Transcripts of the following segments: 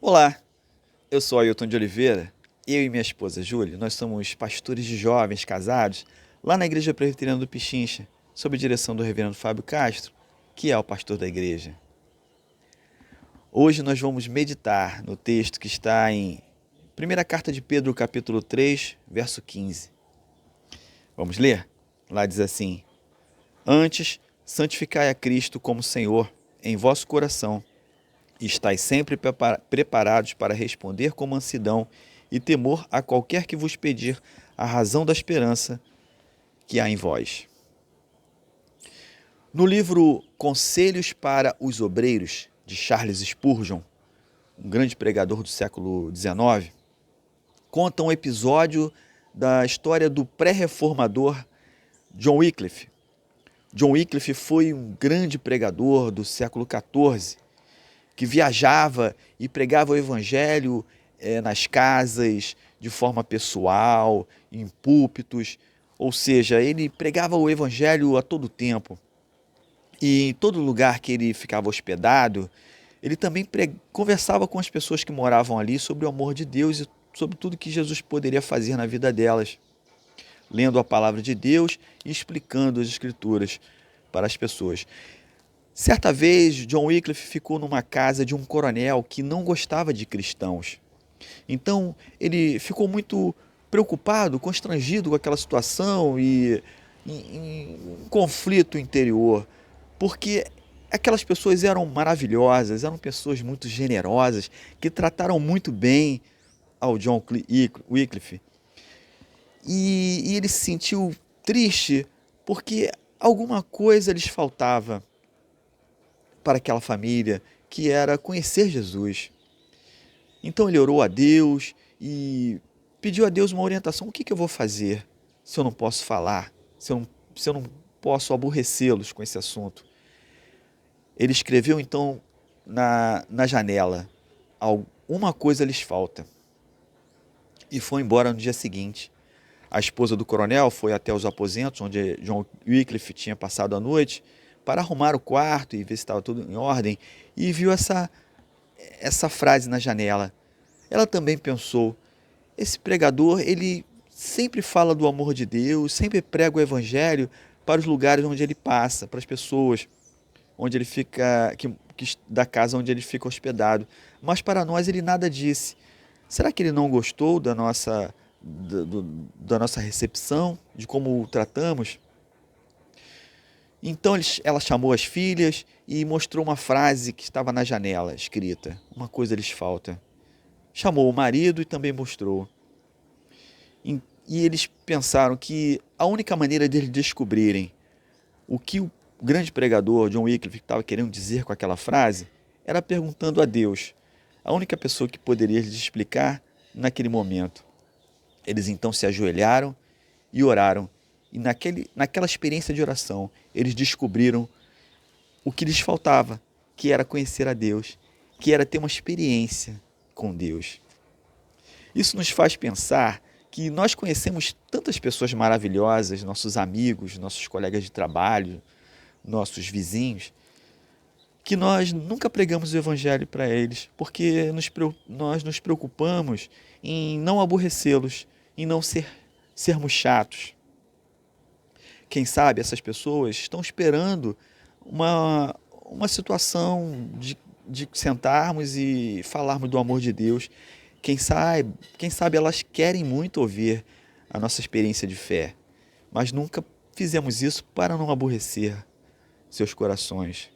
Olá, eu sou Ailton de Oliveira. Eu e minha esposa Júlia, nós somos pastores de jovens casados lá na Igreja Presbiteriana do Pichincha, sob a direção do reverendo Fábio Castro, que é o pastor da igreja. Hoje nós vamos meditar no texto que está em 1ª Carta de Pedro, capítulo 3, verso 15. Vamos ler? Lá diz assim: Antes, santificai a Cristo como Senhor em vosso coração, e estais sempre preparados para responder com mansidão e temor a qualquer que vos pedir a razão da esperança que há em vós. No livro Conselhos para os Obreiros, de Charles Spurgeon, um grande pregador do século XIX, conta um episódio da história do pré-reformador John Wycliffe. John Wycliffe foi um grande pregador do século XIV, que viajava e pregava o evangelho nas casas, de forma pessoal, em púlpitos, ou seja, ele pregava o evangelho a todo tempo. E em todo lugar que ele ficava hospedado, ele também conversava com as pessoas que moravam ali sobre o amor de Deus e sobre tudo que Jesus poderia fazer na vida delas, lendo a palavra de Deus e explicando as escrituras para as pessoas. Certa vez, John Wycliffe ficou numa casa de um coronel que não gostava de cristãos. Então, ele ficou muito preocupado, constrangido com aquela situação e em um conflito interior, porque aquelas pessoas eram maravilhosas, eram pessoas muito generosas, que trataram muito bem ao John Wycliffe. E ele se sentiu triste porque alguma coisa lhes faltava para aquela família, que era conhecer Jesus. Então ele orou a Deus e pediu a Deus uma orientação. O que eu vou fazer se eu não posso falar, se eu não posso aborrecê-los com esse assunto? Ele escreveu então na janela: alguma coisa lhes falta. E foi embora no dia seguinte. A esposa do coronel foi até os aposentos onde John Wycliffe tinha passado a noite para arrumar o quarto e ver se estava tudo em ordem, e viu essa frase na janela. Ela também pensou: esse pregador, ele sempre fala do amor de Deus, sempre prega o evangelho para os lugares onde ele passa, para as pessoas onde ele fica, da casa onde ele fica hospedado. Mas para nós ele nada disse. Será que ele não gostou da da nossa recepção, de como o tratamos? Então ela chamou as filhas e mostrou uma frase que estava na janela, escrita: uma coisa lhes falta. Chamou o marido e também mostrou. E eles pensaram que a única maneira de eles descobrirem o que o grande pregador John Wycliffe estava querendo dizer com aquela frase era perguntando a Deus, a única pessoa que poderia lhes explicar naquele momento. Eles então se ajoelharam e oraram. E naquela experiência de oração, eles descobriram o que lhes faltava, que era conhecer a Deus, que era ter uma experiência com Deus. Isso nos faz pensar que nós conhecemos tantas pessoas maravilhosas, nossos amigos, nossos colegas de trabalho, nossos vizinhos, que nós nunca pregamos o evangelho para eles, porque nós nos preocupamos em não aborrecê-los, em não sermos chatos. Quem sabe essas pessoas estão esperando uma situação de sentarmos e falarmos do amor de Deus. Quem sabe elas querem muito ouvir a nossa experiência de fé, mas nunca fizemos isso para não aborrecer seus corações.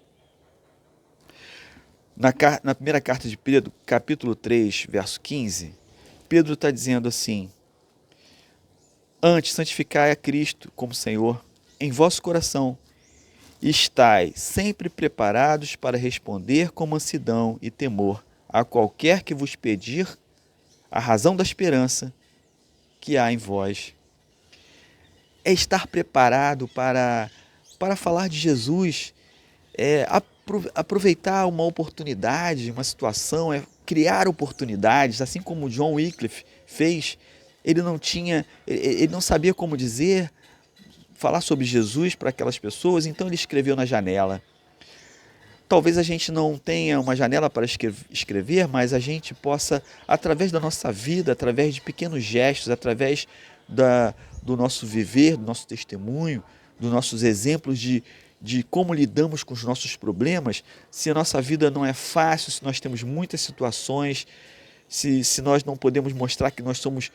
Na 1ª Carta de Pedro, capítulo 3, verso 15, Pedro está dizendo assim: Antes, santificai a Cristo como Senhor em vosso coração, e estai sempre preparados para responder com mansidão e temor a qualquer que vos pedir a razão da esperança que há em vós. É estar preparado para falar de Jesus, aproveitar uma oportunidade, uma situação, criar oportunidades, assim como John Wycliffe fez. Ele não sabia como falar sobre Jesus para aquelas pessoas, então ele escreveu na janela. Talvez a gente não tenha uma janela para escrever, mas a gente possa, através da nossa vida, através de pequenos gestos, através do nosso viver, do nosso testemunho, dos nossos exemplos de como lidamos com os nossos problemas, se a nossa vida não é fácil, se nós temos muitas situações, se nós não podemos mostrar que nós somos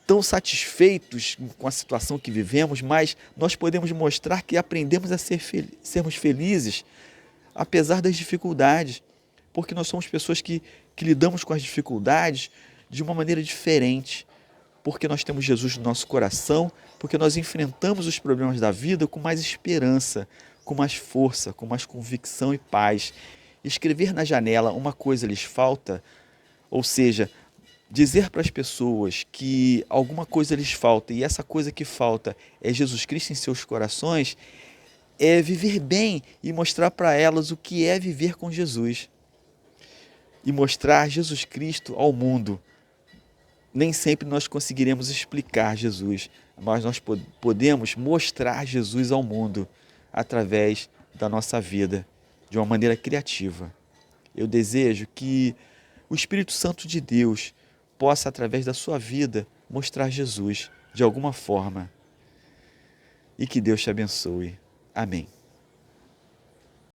tão satisfeitos com a situação que vivemos, mas nós podemos mostrar que aprendemos a sermos felizes, apesar das dificuldades, porque nós somos pessoas que lidamos com as dificuldades de uma maneira diferente, porque nós temos Jesus no nosso coração, porque nós enfrentamos os problemas da vida com mais esperança, com mais força, com mais convicção e paz. Escrever na janela uma coisa lhes falta, ou seja, dizer para as pessoas que alguma coisa lhes falta e essa coisa que falta é Jesus Cristo em seus corações, é viver bem e mostrar para elas o que é viver com Jesus. E mostrar Jesus Cristo ao mundo. Nem sempre nós conseguiremos explicar Jesus, mas nós podemos mostrar Jesus ao mundo através da nossa vida, de uma maneira criativa. Eu desejo que o Espírito Santo de Deus possa, através da sua vida, mostrar Jesus de alguma forma. E que Deus te abençoe. Amém.